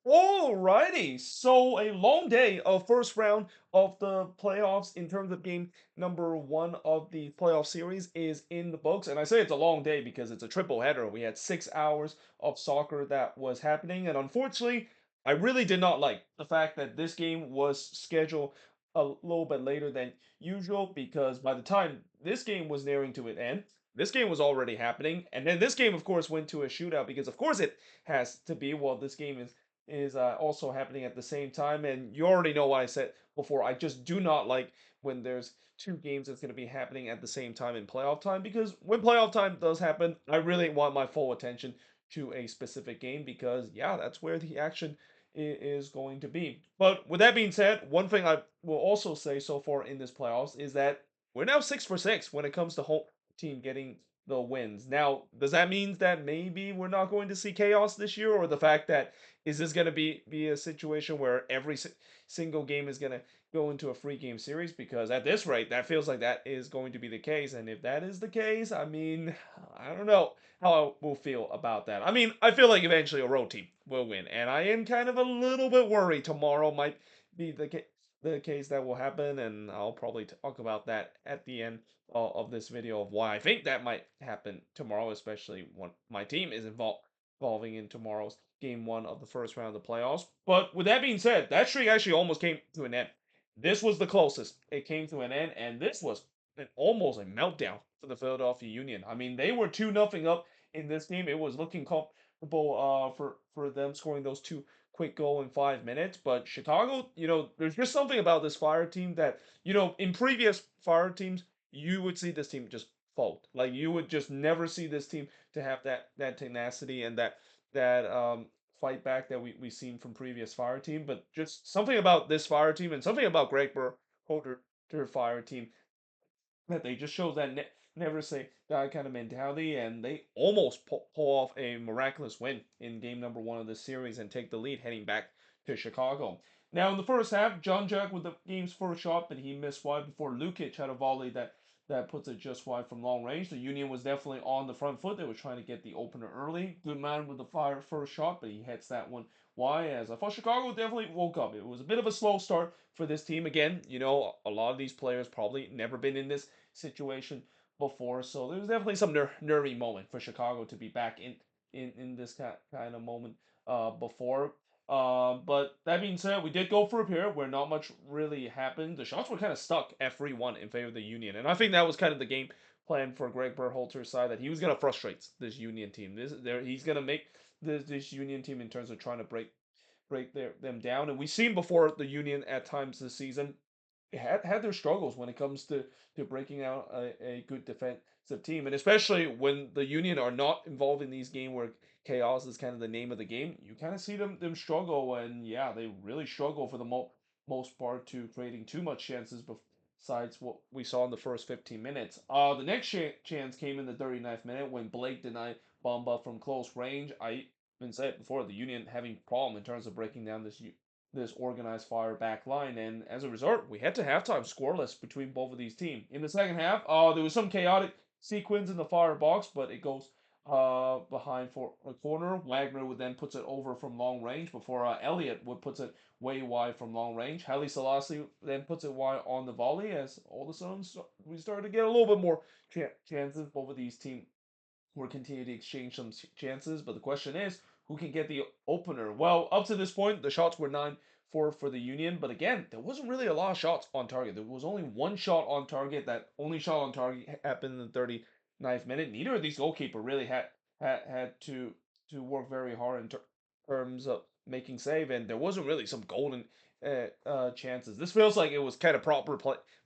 Alrighty, so a long day of first round of the playoffs in terms of game number one of the playoff series is in the books. And I say it's a long day because it's a triple header. We had 6 hours of soccer that was happening. And unfortunately, I really did not like the fact that this game was scheduled a little bit later than usual because by the time this game was nearing to an end, this game was already happening. And then this game, of course, went to a shootout because, of course, it has to be. Well, this game is also happening at the same time. And you already know what I said before. I just do not like when there's two games that's going to be happening at the same time in playoff time because when playoff time does happen, I really want my full attention to a specific game because, yeah, that's where the action is going to be. But with that being said, one thing I will also say so far in this playoffs is that we're now 6 for 6 when it comes to home team getting the wins. Now, does that mean that maybe we're not going to see chaos this year, or the fact that is this going to be a situation where every single game is going to go into a free game series? Because at this rate, that feels like that is going to be the case. And if that is the case, I mean, I don't know how I will feel about that. I mean, I feel like eventually a road team will win, and I am kind of a little bit worried tomorrow might be the case that will happen, and I'll probably talk about that at the end of this video of why I think that might happen tomorrow, especially when my team is involving in tomorrow's game one of the first round of the playoffs. But with that being said, that streak actually almost came to an end. This was the closest it came to an end, and this was almost a meltdown for the Philadelphia Union. I mean, they were 2-0 up in this game. It was looking comfortable for them scoring those two quick goal in 5 minutes. But Chicago, there's just something about this Fire team that, in previous Fire teams, you would see this team just fold. Like you would just never see this team to have that tenacity and that fight back that we've seen from previous Fire team. But just something about this Fire team and something about Greg Berhalter Fire team that they just shows that never say die kind of mentality, and they almost pull off a miraculous win in game number one of this series and take the lead heading back to Chicago. Now in the first half, John Jack with the game's first shot, but he missed wide before Lukic had a volley that puts it just wide from long range. The Union was definitely on the front foot. They were trying to get the opener early. Good man with the fire first shot, but he hits that one wide. As I thought Chicago definitely woke up. It was a bit of a slow start for this team. Again, a lot of these players probably never been in this situation before. So there was definitely some nervy moment for Chicago to be back in this kind of moment before. But that being said, we did go for a period where not much really happened. The shots were kind of stuck at 3-1 in favor of the Union. And I think that was kind of the game plan for Greg Berhalter's side, that he was going to frustrate this Union team. He's going to make this Union team in terms of trying to break them down. And we've seen before the Union at times this season had their struggles when it comes to breaking out a good defensive team, and especially when the Union are not involved in these games where chaos is kind of the name of the game. You kind of see them struggle, and yeah, they really struggle for the most part to creating too much chances. Besides what we saw in the first 15 minutes, the next chance came in the 39th minute when Blake denied Bamba from close range. I been said before, the Union having problem in terms of breaking down this organized fire back line, and as a result, we head to halftime scoreless between both of these teams. In the second half, there was some chaotic sequence in the fire box, but it goes behind for a corner. Wagner would then puts it over from long range before Elliott would puts it way wide from long range. Haile Selassie then puts it wide on the volley. As all of a sudden we started to get a little bit more chances. Both of these teams were continuing to exchange some chances, but the question is, who can get the opener? Well, up to this point, the shots were 9-4 for the Union, but again, there wasn't really a lot of shots on target. There was only one shot on target. That only shot on target happened in the 39th minute. Neither of these goalkeeper really had to work very hard in terms of making save, and there wasn't really some golden chances. This feels like it was kind of proper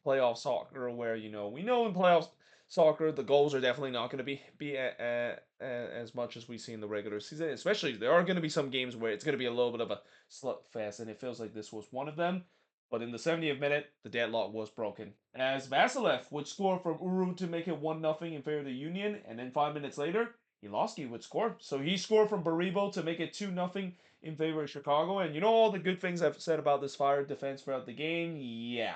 playoff soccer, where we know in playoffs soccer, the goals are definitely not going to be as much as we see in the regular season. Especially, there are going to be some games where it's going to be a little bit of a slugfest, and it feels like this was one of them. But in the 70th minute, the deadlock was broken, as Vasilev would score from Uru to make it 1-0 in favor of the Union, and then 5 minutes later, Iloski would score. So he scored from Baribo to make it 2-0 in favor of Chicago. And all the good things I've said about this Fire defense throughout the game? Yeah,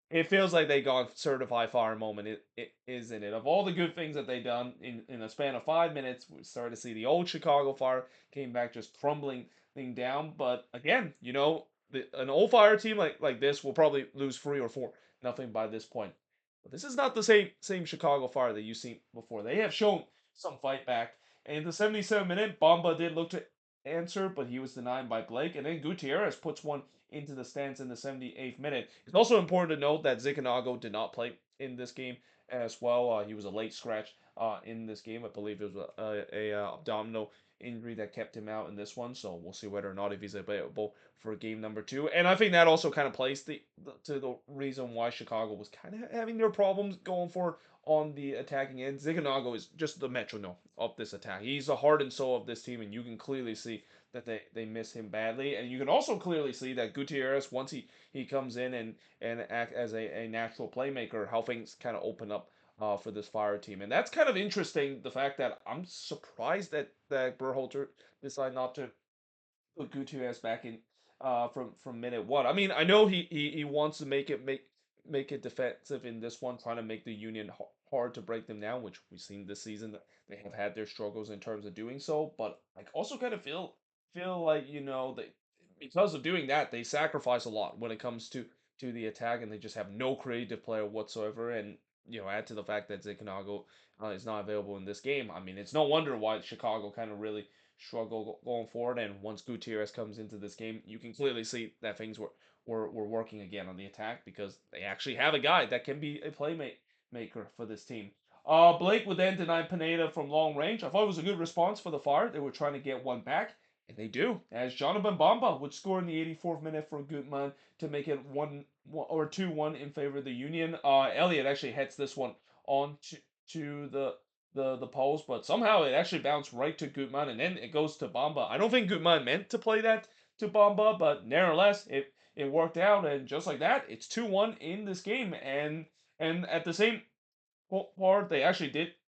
it feels like they got certified fire moment, it isn't it? Of all the good things that they done in a span of 5 minutes, we started to see the old Chicago Fire came back just crumbling thing down. But again, an old Fire team like this will probably lose 3 or 4 nothing by this point. But this is not the same Chicago Fire that you've seen before. They have shown some fight back. And in the 77th minute, Bamba did look to answer, but he was denied by Blake. And then Gutierrez puts one into the stands in the 78th minute. It's also important to note that Zikanago did not play in this game as well. He was a late scratch in this game. I believe it was a abdominal injury that kept him out in this one. So we'll see whether or not if he's available for game number 2. And I think that also kind of plays to the reason why Chicago was kind of having their problems going for on the attacking end. Ziganago is just the metronome of this attack. He's the heart and soul of this team, and you can clearly see that they miss him badly. And you can also clearly see that Gutierrez, once he comes in and act as a natural playmaker, how things kind of open up for this Fire team. And that's kind of interesting, the fact that I'm surprised that Berhalter decided not to put Gutierrez back in from minute one. I mean, I know he wants to make it defensive in this one, trying to make the Union hard to break them down, which we've seen this season that they have had their struggles in terms of doing so. But I also kind of feel like they, because of doing that, they sacrifice a lot when it comes to the attack, and they just have no creative player whatsoever. And add to the fact that Zikanago is not available in this game. I mean, it's no wonder why Chicago kind of really struggle going forward. And once Gutierrez comes into this game, you can clearly see that things were working again on the attack, because they actually have a guy that can be a playmaker for this team. Blake would then deny Pineda from long range. I thought it was a good response for the Fire. They were trying to get one back, and they do. As Jonathan Bamba would score in the 84th minute for Gutman to make it 2-1 in favor of the Union. Elliott actually hits this one on to the post, but somehow it actually bounced right to Gutman, and then it goes to Bamba. I don't think Gutman meant to play that to Bamba, but nevertheless, it worked out, and just like that, it's 2-1 in this game. And at the same part, they actually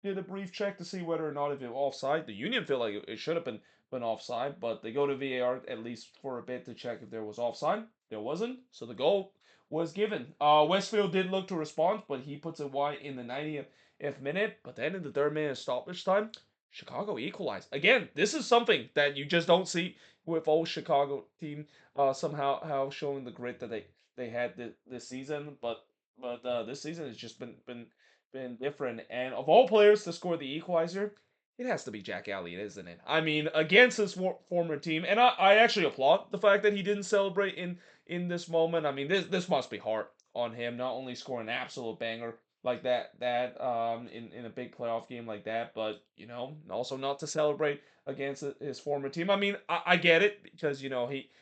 did a brief check to see whether or not if it was offside. The Union feel like it should have been offside, but they go to VAR at least for a bit to check if there was offside. There wasn't, so the goal was given. Westfield did look to respond, but he puts it wide in the 90th minute. But then in the third minute stoppage time, Chicago equalized. Again, this is something that you just don't see with old Chicago team. Somehow how showing the grit that they had this season, but this season has just been different. And of all players to score the equalizer, it has to be Jack Elliott, isn't it? I mean, against his former team, and I actually applaud the fact that he didn't celebrate in this moment. I mean, this must be hard on him, not only scoring an absolute banger like that in a big playoff game like that, but also not to celebrate against his former team. I mean, I get it, because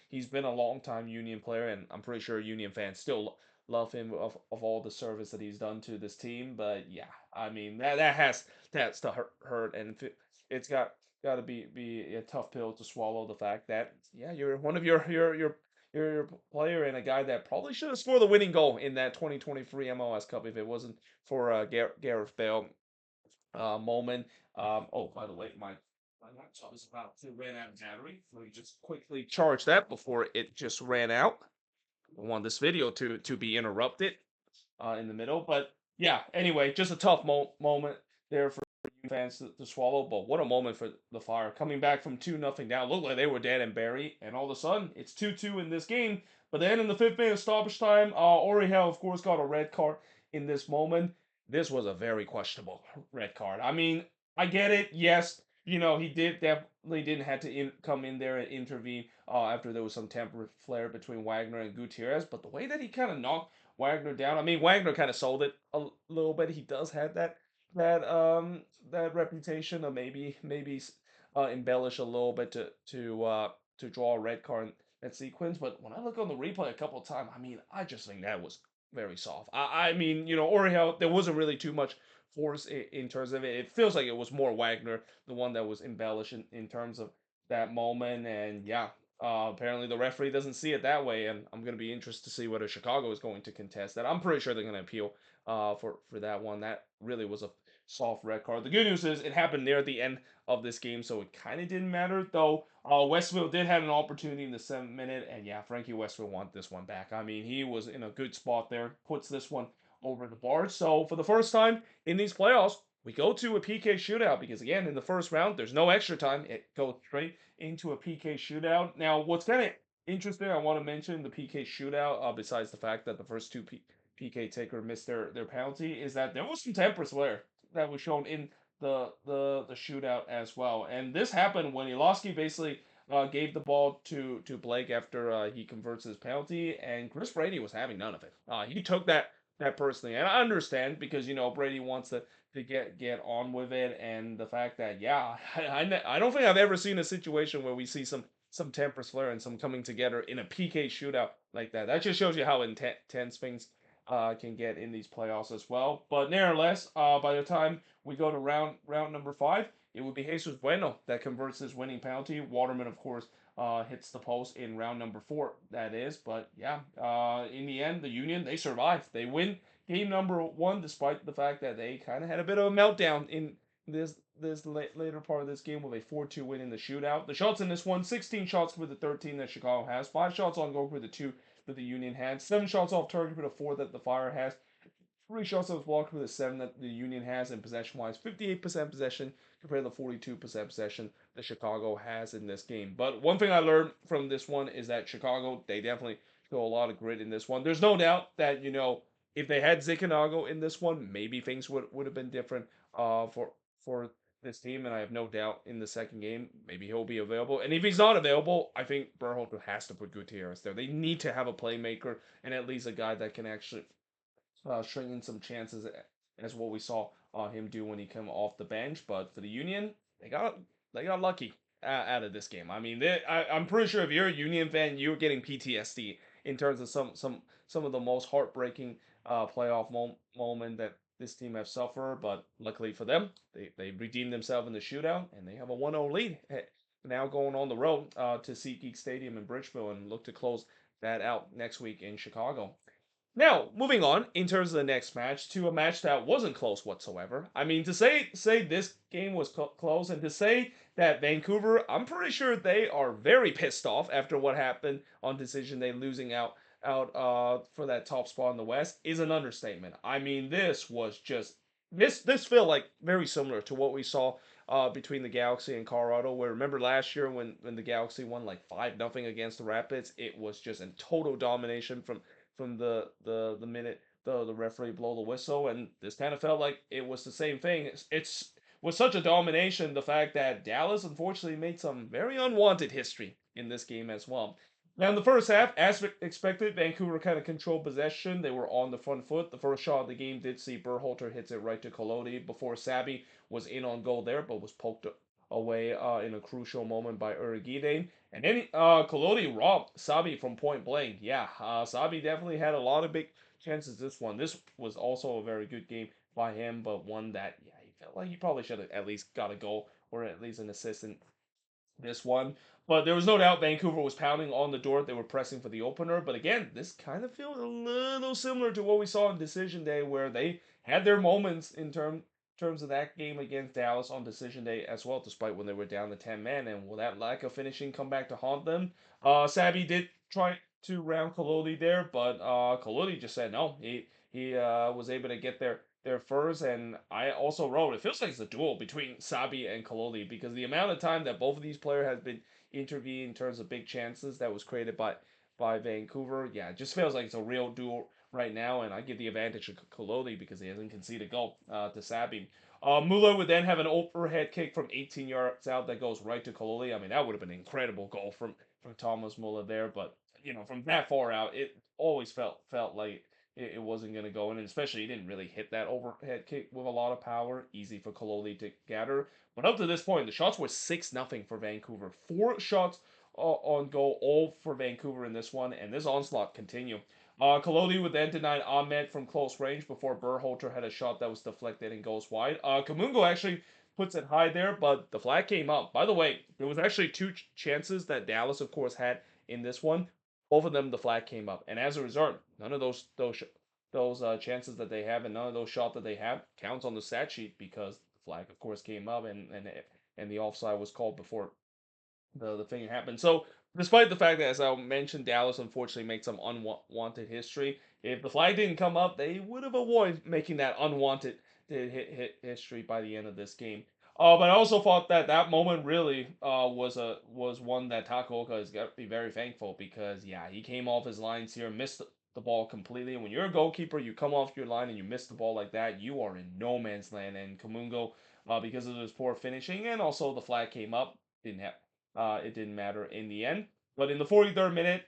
he's been a long time Union player, and I'm pretty sure Union fans still love him of all the service that he's done to this team. But yeah, I mean that's to hurt, and it's got to be a tough pill to swallow, the fact that yeah, you're one of your player, and a guy that probably should have scored the winning goal in that 2023 MLS Cup if it wasn't for Gareth Bale moment. Oh, by the way, my laptop is about to run out of battery. Let me just quickly charge that before it just ran out. I want this video to be interrupted in the middle. But yeah, anyway, just a tough moment there for fans to swallow. But what a moment for the Fire, coming back from 2-0 down. Looked like they were dead and buried, and all of a sudden it's 2-2 in this game. But then in the fifth minute stoppage time, Orihel of course got a red card in this moment. This was a very questionable red card. I mean, I get it. Yes, he definitely didn't have to come in there and intervene after there was some temper flare between Wagner and Gutierrez. But the way that he kind of knocked Wagner down, I mean, Wagner kind of sold it a little bit. He does have that reputation of maybe embellish a little bit to draw a red card in that sequence. But when I look on the replay a couple of times, I mean, I just think that was very soft. I mean, Oriel, there wasn't really too much force in terms of it. It feels like it was more Wagner, the one that was embellished in terms of that moment. And yeah, apparently the referee doesn't see it that way, and I'm going to be interested to see whether Chicago is going to contest that. I'm pretty sure they're going to appeal for that one. That really was a soft red card. The good news is it happened near the end of this game, so it kind of didn't matter. Though Westville did have an opportunity in the 7th minute, and yeah, Frankie Westville wanted this one back. I mean, he was in a good spot there, puts this one over the bar. So for the first time in these playoffs, we go to a PK shootout because again in the first round there's no extra time. It goes straight into a PK shootout. Now, what's kind of interesting, I want to mention the PK shootout. Besides the fact that the first two PK taker missed their penalty, is that there was some temper flare that was shown in the shootout as well. And this happened when Iloski basically gave the ball to Blake after he converts his penalty, and Chris Brady was having none of it. He took that personally, and I understand because Brady wants to get on with it, and the fact that yeah, I don't think I've ever seen a situation where we see some tempers flare and some coming together in a PK shootout like that. That just shows you how intense things can get in these playoffs as well. But nevertheless, by the time we go to round number 5, it would be Jesus Bueno that converts his winning penalty. Waterman, of course, hits the post in round number 4. That is, but yeah, in the end, the Union they survive. They win game number 1, despite the fact that they kind of had a bit of a meltdown in later part of this game with a 4-2 win in the shootout. The shots in this one, 16 shots with the 13 that Chicago has, 5 shots on goal with the 2 that the Union had, 7 shots off target with the 4 that the Fire has, 3 shots that was blocked with the 7 that the Union has, and possession-wise, 58% possession compared to the 42% possession that Chicago has in this game. But one thing I learned from this one is that Chicago, they definitely show a lot of grit in this one. There's no doubt that, if they had Zikanago in this one, maybe things would have been different for this team, and I have no doubt in the second game, maybe he'll be available. And if he's not available, I think Berhalter has to put Gutierrez there. They need to have a playmaker and at least a guy that can actually string in some chances as what we saw him do when he came off the bench. But for the Union, they got lucky out of this game. I mean, I'm pretty sure if you're a Union fan, you're getting PTSD in terms of some of the most heartbreaking playoff moment that this team have suffered. But luckily for them, they redeemed themselves in the shootout and they have a 1-0 lead. Now going on the road to SeatGeek Stadium in Bridgeville and look to close that out next week in Chicago. Now, moving on in terms of the next match to a match that wasn't close whatsoever. I mean, to say this game was close and to say that Vancouver, I'm pretty sure they are very pissed off after what happened on decision day losing out for that top spot in the West is an understatement. I mean, this felt like very similar to what we saw between the Galaxy and Colorado. Where remember last year when the Galaxy won like 5-0 against the Rapids, it was just in total domination from the minute the referee blow the whistle, and this kind of felt like it was the same thing. It's was such a domination, the fact that Dallas unfortunately made some very unwanted history in this game as well. Now in the first half, as expected, Vancouver kind of controlled possession. They were on the front foot. The first shot of the game did see Berhalter hits it right to Kolodi before Sabi was in on goal there, but was poked away in a crucial moment by Urigide. And then Kolodi robbed Sabi from point blank. Yeah, Sabi definitely had a lot of big chances this one. This was also a very good game by him, but one that, yeah, he felt like he probably should have at least got a goal or at least an assist in this one. But there was no doubt Vancouver was pounding on the door. They were pressing for the opener. But again, this kind of feels a little similar to what we saw on Decision Day, where they had their moments in terms of that game against Dallas on Decision Day as well, despite when they were down to 10 men. And will that lack of finishing come back to haunt them? Sabi did try to round Kolodi there, but Kolodi just said no. He was able to get their furs, and I also wrote it feels like it's a duel between Sabi and Kolodi because the amount of time that both of these players have been intervening in terms of big chances that was created by Vancouver, yeah, it just feels like it's a real duel right now, and I give the advantage to Kolodi because he hasn't conceded a goal to Sabi. Muller would then have an overhead kick from 18 yards out that goes right to Kolodi. I mean, that would have been an incredible goal from Thomas Muller there, but from that far out, it always felt like it wasn't going to go in, and especially he didn't really hit that overhead kick with a lot of power. Easy for Kolodi to gather. But up to this point, the shots were 6-0 for Vancouver. 4 shots on goal, all for Vancouver in this one, and this onslaught continued. Kolodi would then deny Ahmed from close range before Berhalter had a shot that was deflected and goes wide. Kamungo actually puts it high there, but the flag came up. By the way, there was actually two chances that Dallas, of course, had in this one. Both of them, the flag came up, and as a result, none of those chances that they have and none of those shots that they have counts on the stat sheet because the flag, of course, came up and the offside was called before the thing happened. So, despite the fact that, as I mentioned, Dallas unfortunately made some unwanted history, if the flag didn't come up, they would have avoided making that unwanted did hit history by the end of this game. But I also thought that that moment really was one that Takaoka has got to be very thankful because yeah, he came off his lines here, missed the ball completely. And when you're a goalkeeper, you come off your line and you miss the ball like that, you are in no man's land. And Kamungo, because of his poor finishing and also the flag came up, didn't have it didn't matter in the end. But in the 43rd minute,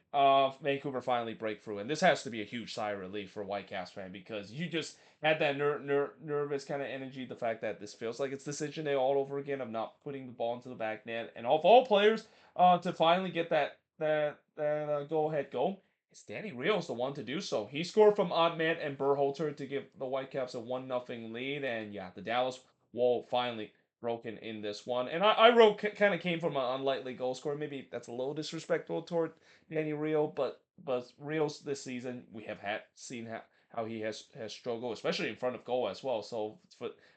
Vancouver finally break through, and this has to be a huge sigh of relief for Whitecaps fan because you just had that nervous kind of energy. The fact that this feels like it's decision day all over again of not putting the ball into the back net, and of all players, to finally get that go ahead goal, it's Danny Rios the one to do so. He scored from odd man and Berhalter to give the Whitecaps a 1-0 lead, and yeah, the Dallas wall finally broken in this one. And I wrote kind of came from an unlikely goal scorer. Maybe that's a little disrespectful toward Danny Rio, but Rios this season we have had seen how he has struggled, especially in front of goal as well. So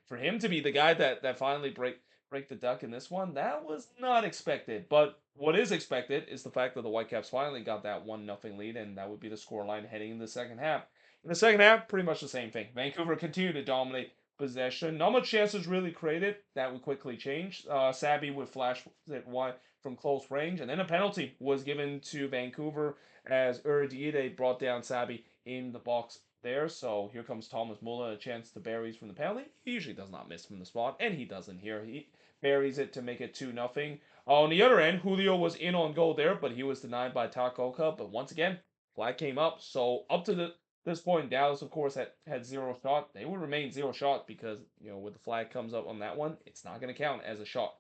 for him to be the guy that finally break the duck in this one, that was not expected. But what is expected is the fact that the Whitecaps finally got that 1-0 lead, and that would be the scoreline heading in the second half. In the second half, pretty much the same thing. Vancouver continued to dominate possession. Not much chances really created. That would quickly change. Sabi would flash it wide from close range, and then a penalty was given to Vancouver as Uridiide brought down Sabi in the box there. So here comes Thomas Muller, a chance to buries from the penalty. He usually does not miss from the spot, and he doesn't here. He buries it to make it 2-0. On the other end, Julio was in on goal there, but he was denied by Takaoka. But once again, flag came up. So up to this point, Dallas, of course, had zero shot. They would remain zero shot because when the flag comes up on that one, it's not going to count as a shot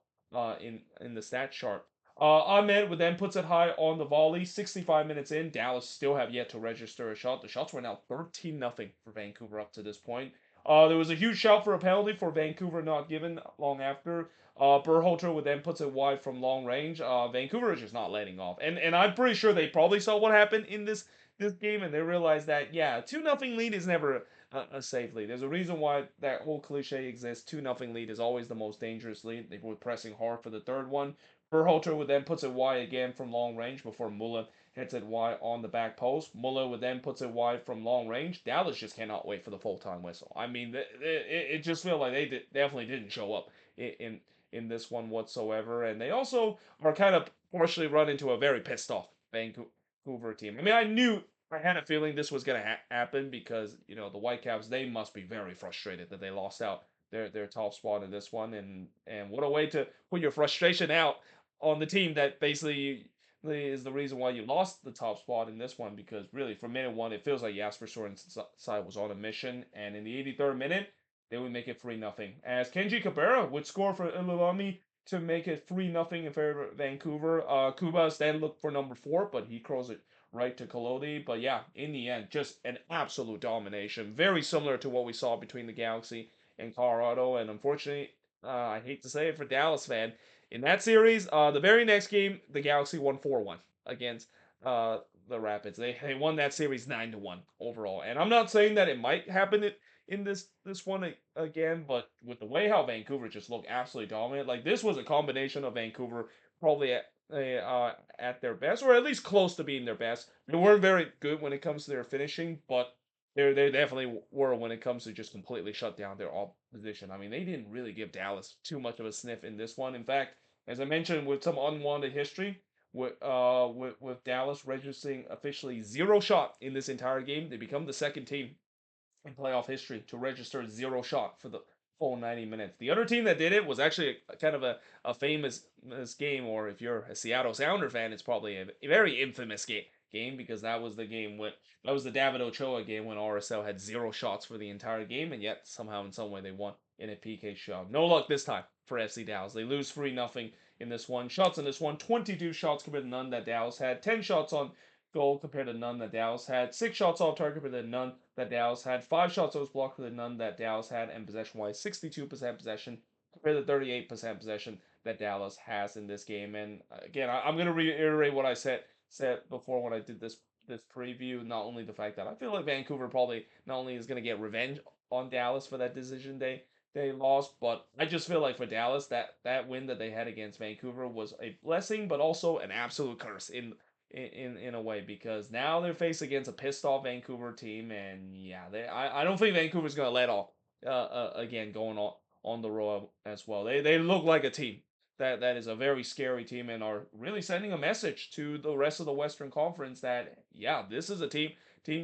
in the stat chart. Ahmed would then puts it high on the volley. 65 minutes in, Dallas still have yet to register a shot. The shots were now 13-0 for Vancouver up to this point. There was a huge shout for a penalty for Vancouver not given long after. Berhalter would then puts it wide from long range. Vancouver is just not letting off, and I'm pretty sure they probably saw what happened in this game, and they realized that yeah, 2-0 lead is never a safe lead. There's a reason why that whole cliche exists. 2-0 lead is always the most dangerous lead. They were pressing hard for the third one. Berhalter would then puts it wide again from long range before Muller hits it wide on the back post. Muller would then puts it wide from long range. Dallas just cannot wait for the full time whistle. I mean, it just feels like they definitely didn't show up in this one whatsoever, and they also are kind of partially run into a very pissed off Vancouver team. I mean, I had a feeling this was going to happen because the Whitecaps, they must be very frustrated that they lost out their top spot in this one, and what a way to put your frustration out on the team that basically is the reason why you lost the top spot in this one. Because really, from minute one, it feels like Jasper Sorensen's side was on a mission, and in the 83rd minute, they would make it 3-0 as Kenji Cabrera would score for Ilulami to make it 3-0 in favor of Vancouver. Kubas then looked for number 4, but he curls it right to Kolodi. But yeah, in the end, just an absolute domination. Very similar to what we saw between the Galaxy and Colorado. And unfortunately, I hate to say it for Dallas fan, in that series, the very next game, the Galaxy won 4-1 against the Rapids. They won that series 9-1 overall. And I'm not saying that it might happen in this one again, but with the way how Vancouver just looked absolutely dominant, like this was a combination of Vancouver probably at their best, or at least close to being their best. They weren't very good when it comes to their finishing, but they definitely were when it comes to just completely shut down their opposition. I mean, they didn't really give Dallas too much of a sniff in this one. In fact, as I mentioned, with some unwanted history, with Dallas registering officially zero shot in this entire game, they become the second team in playoff history to register zero shot for the full 90 minutes. The other team that did it was actually kind of a famous game, or if you're a Seattle Sounder fan, it's probably a very infamous game because that was the game when that was the David Ochoa game when RSL had zero shots for the entire game, and yet somehow in some way they won in a PK shot. No luck this time for FC Dallas. They lose 3-0 in this one. Shots in this one, 22 shots compared to none that Dallas had, 10 shots on goal compared to none that Dallas had, 6 shots off target compared to none that Dallas had, 5 shots that was blocked compared to none that Dallas had, and possession-wise, 62% possession compared to 38% possession that Dallas has in this game. And again, I'm going to reiterate what I said before when I did this preview. Not only the fact that I feel like Vancouver probably not only is going to get revenge on Dallas for that decision they lost, but I just feel like for Dallas that win that they had against Vancouver was a blessing, but also an absolute curse in a way because now they're faced against a pissed off Vancouver team, and yeah, I don't think Vancouver's gonna let off again going on the road as well. They look like a team that is a very scary team and are really sending a message to the rest of the Western Conference that yeah, this is a team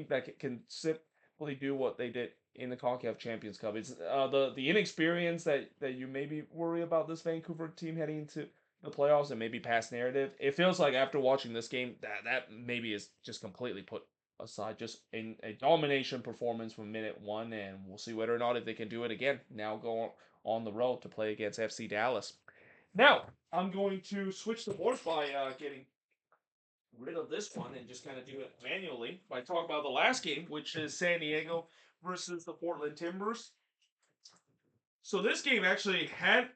that can simply do what they did in the CONCACAF Champions Cup. It's the inexperience that you maybe worry about this Vancouver team heading into the playoffs and maybe past narrative. It feels like after watching this game that maybe is just completely put aside, just in a domination performance from minute one, and we'll see whether or not if they can do it again. Now go on the road to play against FC Dallas. Now I'm going to switch the board by getting rid of this one and just kind of do it manually by talking about the last game, which is San Diego versus the Portland Timbers. So this game actually had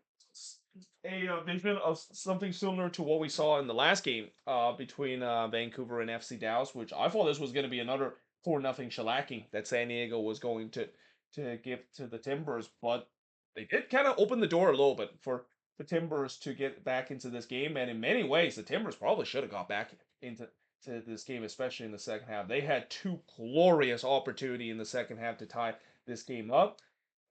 a vision of something similar to what we saw in the last game between Vancouver and FC Dallas, which I thought this was going to be another 4-0 shellacking that San Diego was going to give to the Timbers, but they did kind of open the door a little bit for the Timbers to get back into this game, and in many ways, the Timbers probably should have got back into this game, especially in the second half. They had two glorious opportunity in the second half to tie this game up,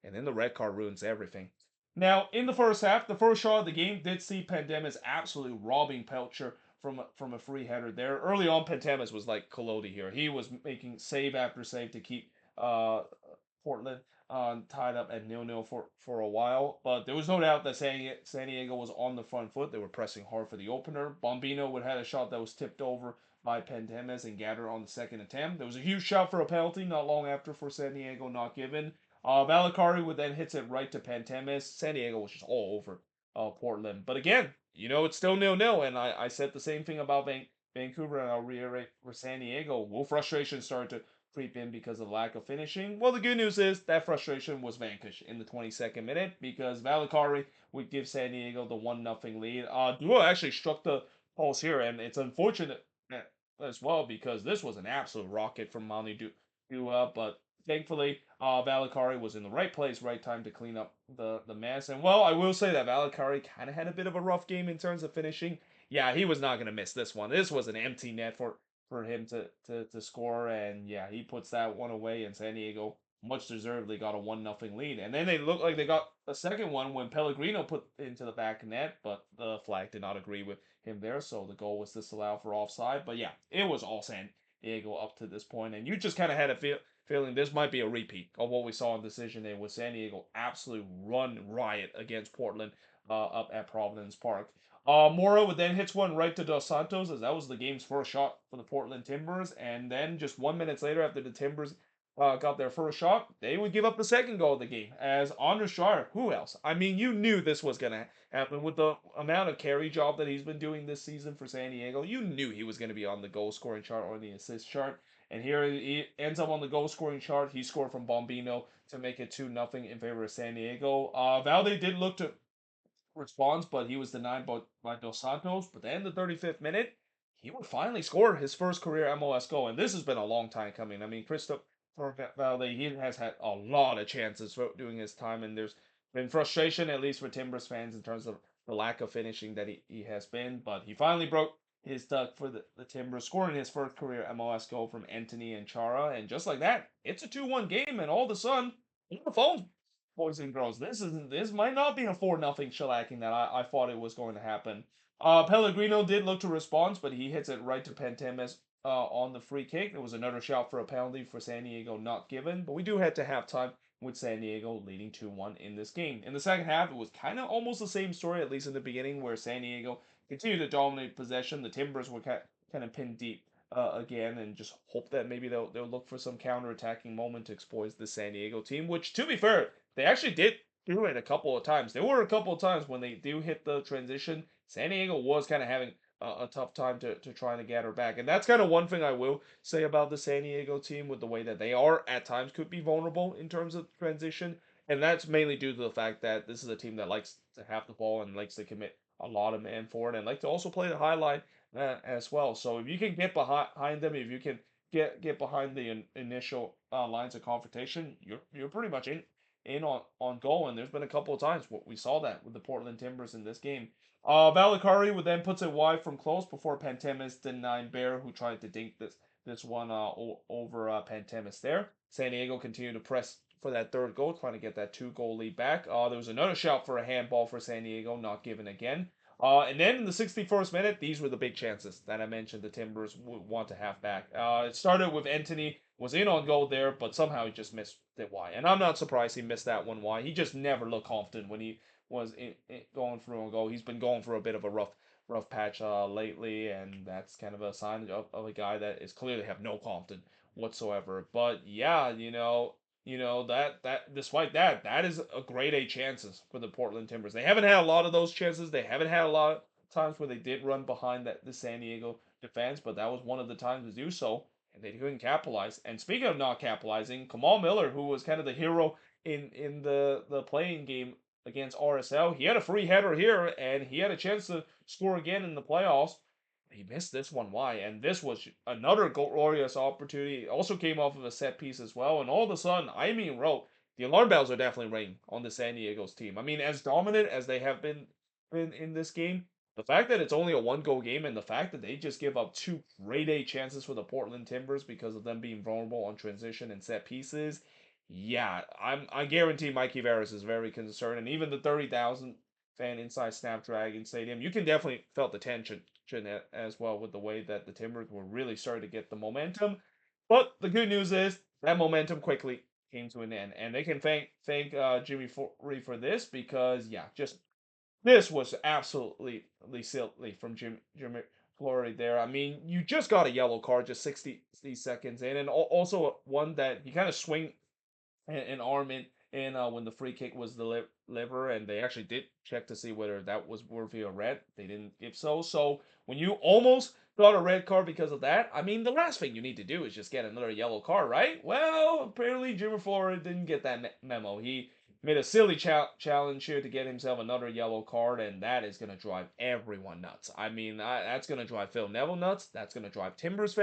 and then the red card ruins everything. Now, in the first half, the first shot of the game did see Pandemis absolutely robbing Pelcher from a free header there. Early on, Pandemis was like Collodi here. He was making save after save to keep Portland tied up at 0-0 for a while. But there was no doubt that San Diego was on the front foot. They were pressing hard for the opener. Bombino would have a shot that was tipped over by Pandemis and Gatter on the second attempt. There was a huge shot for a penalty not long after for San Diego, not given. Valakari would then hits it right to Pantemis. San Diego was just all over Portland. But again, it's still 0-0, and I said the same thing about Vancouver, and I'll reiterate for San Diego. Will frustration start to creep in because of lack of finishing? Well, the good news is that frustration was vanquished in the 22nd minute because Valakari would give San Diego the 1-0 lead. Duo actually struck the pulse here, and it's unfortunate as well because this was an absolute rocket from Manu Dua, but thankfully, Valakari was in the right place, right time to clean up the mess. And well, I will say that Valakari kind of had a bit of a rough game in terms of finishing. Yeah, he was not going to miss this one. This was an empty net for him to score, and yeah, he puts that one away. And San Diego, much deservedly, got a 1-0 lead. And then they looked like they got a second one when Pellegrino put into the back net, but the flag did not agree with him there, so the goal was disallowed for offside. But yeah, it was all San Diego up to this point, and you just kind of had a feeling this might be a repeat of what we saw in Decision Day with San Diego absolute run riot against Portland up at Providence Park. Mora would then hits one right to Dos Santos as that was the game's first shot for the Portland Timbers, and then just 1 minute later after the Timbers got their first shot, they would give up the second goal of the game as Anders Schreier, who else? I mean, you knew this was going to happen with the amount of carry job that he's been doing this season for San Diego. You knew he was going to be on the goal scoring chart or the assist chart. And here he ends up on the goal scoring chart. He scored from Bombino to make it 2-0 in favor of San Diego. Valde did look to respond, but he was denied by Dos Santos. But then the 35th minute, he would finally score his first career MLS goal. And this has been a long time coming. I mean, Christopher Valde, he has had a lot of chances during his time. And there's been frustration, at least for Timbers fans, in terms of the lack of finishing that he has been. But he finally broke his duck for the Timbers, scoring his first career MLS goal from Anthony and Chara. And just like that, it's a 2-1 game, and all of a sudden, on the phone, boys and girls, this might not be a 4-0 shellacking that I thought it was going to happen. Pellegrino did look to respond, but he hits it right to Pantemis on the free kick. There was another shot for a penalty for San Diego not given, but we do head to halftime with San Diego leading 2-1 in this game. In the second half, it was kind of almost the same story, at least in the beginning, where San Diego continued to dominate possession. The Timbers were kind of pinned deep again, and just hope that maybe they'll look for some counter-attacking moment to exploit the San Diego team, which, to be fair, they actually did do it a couple of times. There were a couple of times when they do hit the transition. San Diego was kind of having a tough time to try to get her back. And that's kind of one thing I will say about the San Diego team with the way that they are at times could be vulnerable in terms of transition. And that's mainly due to the fact that this is a team that likes to have the ball and likes to commit a lot of man forward and like to also play the high line as well. So if you can get behind them, if you can get behind the initial lines of confrontation, you're pretty much in on goal. And there's been a couple of times we saw that with the Portland Timbers in this game. Valakari would then puts it wide from close before Pantemis denied Bear, who tried to dink this one over Pantemis there. San Diego continued to press for that third goal, trying to get that 2 goal lead back. There was another shot for a handball for San Diego, not given again. And then in the 61st minute, these were the big chances that I mentioned the Timbers would want to have back. It started with Anthony was in on goal there, but somehow he just missed it wide. And I'm not surprised he missed that one wide. He just never looked confident when he was going through a goal. He's been going for a bit of a rough patch lately, and that's kind of a sign of a guy that is clearly have no confidence whatsoever. But yeah, that despite that is a grade A chances for the Portland Timbers. They haven't had a lot of those chances. They haven't had a lot of times where they did run behind the San Diego defense, but that was one of the times to do so, and they couldn't capitalize. And speaking of not capitalizing, Kamal Miller, who was kind of the hero in the playing game against RSL, he had a free header here, and he had a chance to score again in the playoffs. He missed this one. Why? And this was another glorious opportunity. It also came off of a set piece as well. And all of a sudden, I mean, wrote the alarm bells are definitely ringing on the San Diego's team. I mean, as dominant as they have been in this game, the fact that it's only a 1 goal game and the fact that they just give up 2 grade A chances for the Portland Timbers because of them being vulnerable on transition and set pieces. Yeah, I guarantee Mikey Veras is very concerned, and even the 30,000 fan inside Snapdragon Stadium, you can definitely felt the tension as well with the way that the Timbers were really starting to get the momentum. But the good news is that momentum quickly came to an end, and they can thank Jimmy Forey for this because yeah, just this was absolutely silly from Jimmy Flory there. I mean, you just got a yellow card just 60 seconds in, and also one that he kind of swing an arm in when the free kick was delivered, and they actually did check to see whether that was worthy of red. They didn't give so. So when you almost got a red card because of that, I mean, the last thing you need to do is just get another yellow card, right? Well, apparently Jimmy Flores didn't get that memo. He made a silly challenge here to get himself another yellow card, and that is going to drive everyone nuts. I mean, that's going to drive Phil Neville nuts. That's going to drive Timbers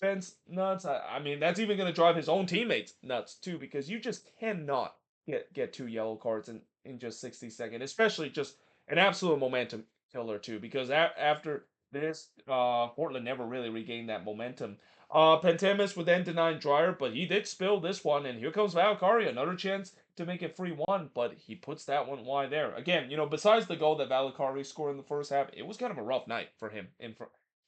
fans nuts. I mean, that's even going to drive his own teammates nuts too, because you just cannot get 2 yellow cards in just 60 seconds, especially just an absolute momentum killer too. Because after this, Portland never really regained that momentum. Pentemis would then deny Dryer, but he did spill this one, and here comes Valkyrie, another chance to make it 3-1, but he puts that one wide there. Again, besides the goal that Valkyrie scored in the first half, it was kind of a rough night for him in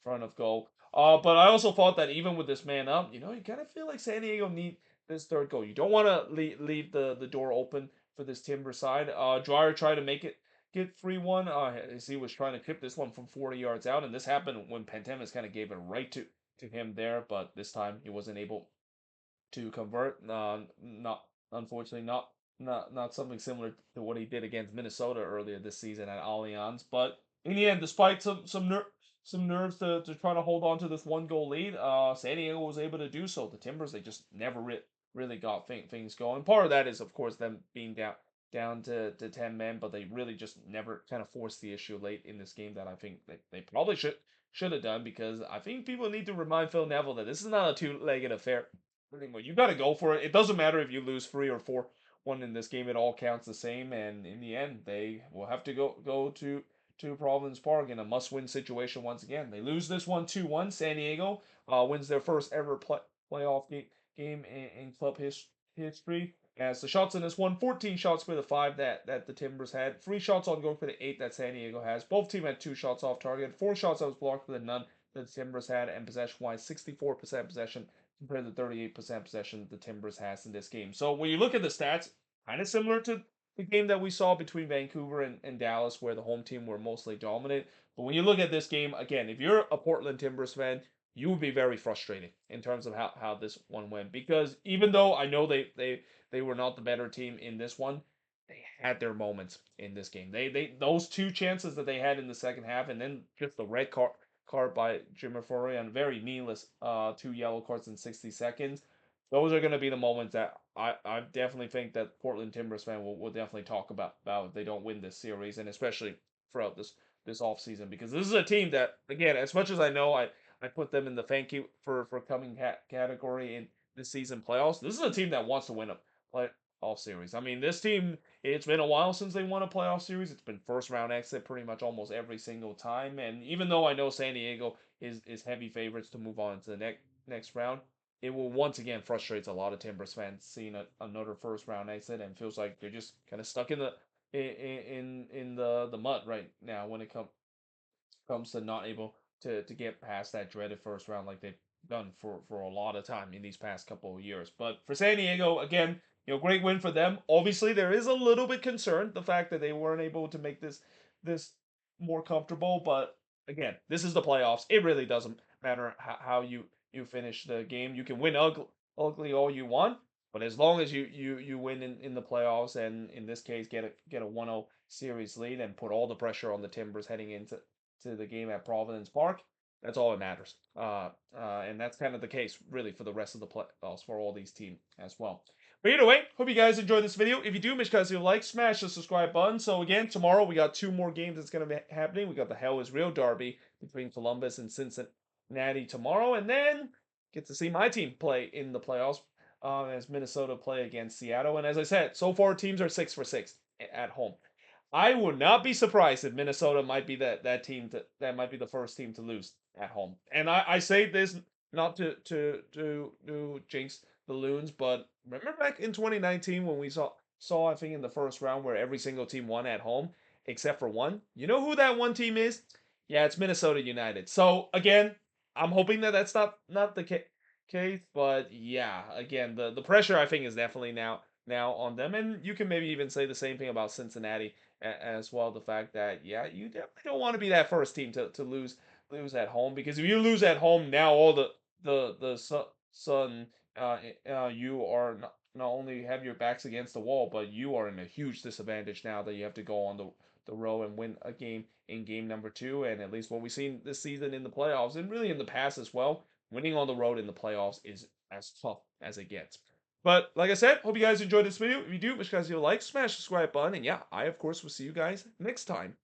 front of goal. But I also thought that even with this man up, you kind of feel like San Diego need this third goal. You don't want to leave the door open for this Timber side. Dryer tried to make it get 3-1 as he was trying to clip this one from 40 yards out, and this happened when Pantemis kind of gave it right to him there, but this time he wasn't able to convert. Not unfortunately, not something similar to what he did against Minnesota earlier this season at Allianz. But in the end, despite some nerves to try to hold on to this 1 goal lead, San Diego was able to do so. The Timbers they just never really got things going. Part of that is of course them being down to 10 men, but they really just never kind of forced the issue late in this game that I think they probably should have done, because I think people need to remind Phil Neville that this is not a two-legged affair anymore. You got to go for it. It doesn't matter if you lose 3 or 4-1 in this game. It all counts the same. And in the end, they will have to go to Providence Park in a must-win situation once again. They lose this one 2-1. San Diego wins their first ever playoff game in club history. As the shots in this one, 14 shots for the 5 that the Timbers had, 3 shots on goal for the 8 that San Diego has. Both teams had 2 shots off target, 4 shots that was blocked for the none that the Timbers had, and possession-wise, 64% possession compared to 38% possession the Timbers has in this game. So when you look at the stats, kind of similar to the game that we saw between Vancouver and Dallas, where the home team were mostly dominant. But when you look at this game, again, if you're a Portland Timbers fan, you would be very frustrated in terms of how this one went. Because even though I know they were not the better team in this one, they had their moments in this game. They those 2 chances that they had in the second half, and then just the red card by Jimmy Fourier and very meaningless 2 yellow cards in 60 seconds. Those are going to be the moments that I definitely think that Portland Timbers fan will definitely talk about if they don't win this series, and especially throughout this off season, because this is a team that, again, as much as I know I put them in the thank you for coming category in this season playoffs, this is a team that wants to win a playoff series. I mean, this team, it's been a while since they won a playoff series. It's been first round exit pretty much almost every single time. And even though I know San Diego is heavy favorites to move on to the next round, it will once again frustrate a lot of Timbers fans seeing another first round exit, and feels like they're just kind of stuck in the in the mud right now when it comes to not able to get past that dreaded first round like they've done for a lot of time in these past couple of years. But for San Diego, again, great win for them. Obviously, there is a little bit concerned the fact that they weren't able to make this more comfortable. But again, this is the playoffs. It really doesn't matter how you finish the game. You can win ugly all you want, but as long as you win in the playoffs, and in this case get a 1-0 series lead and put all the pressure on the Timbers heading into the game at Providence Park, that's all that matters. And that's kind of the case really for the rest of the playoffs for all these teams as well. But either way, hope you guys enjoyed this video. If you do, make sure you like, smash the subscribe button. So again, tomorrow we got 2 more games that's going to be happening. We got the Hell is Real derby between Columbus and Cincinnati tomorrow, and then get to see my team play in the playoffs as Minnesota play against Seattle. And as I said, so far teams are 6-for-6 at home. I would not be surprised if Minnesota might be that team that might be the first team to lose at home. And I say this not to jinx the Loons, but remember back in 2019 when we saw I think in the first round where every single team won at home except for one. You know who that one team is? Yeah, it's Minnesota United. So again, I'm hoping that that's not the case, but yeah, again, the pressure I think is definitely now on them, and you can maybe even say the same thing about Cincinnati as well. The fact that yeah, you definitely don't want to be that first team to lose at home, because if you lose at home now, all the sudden you are not only have your backs against the wall, but you are in a huge disadvantage now that you have to go on the row and win a game in game number 2. And at least what we've seen this season in the playoffs, and really in the past as well, winning on the road in the playoffs is as tough as it gets. But like I said, hope you guys enjoyed this video. If you do, make sure you guys like, smash the subscribe button, and yeah, I of course will see you guys next time.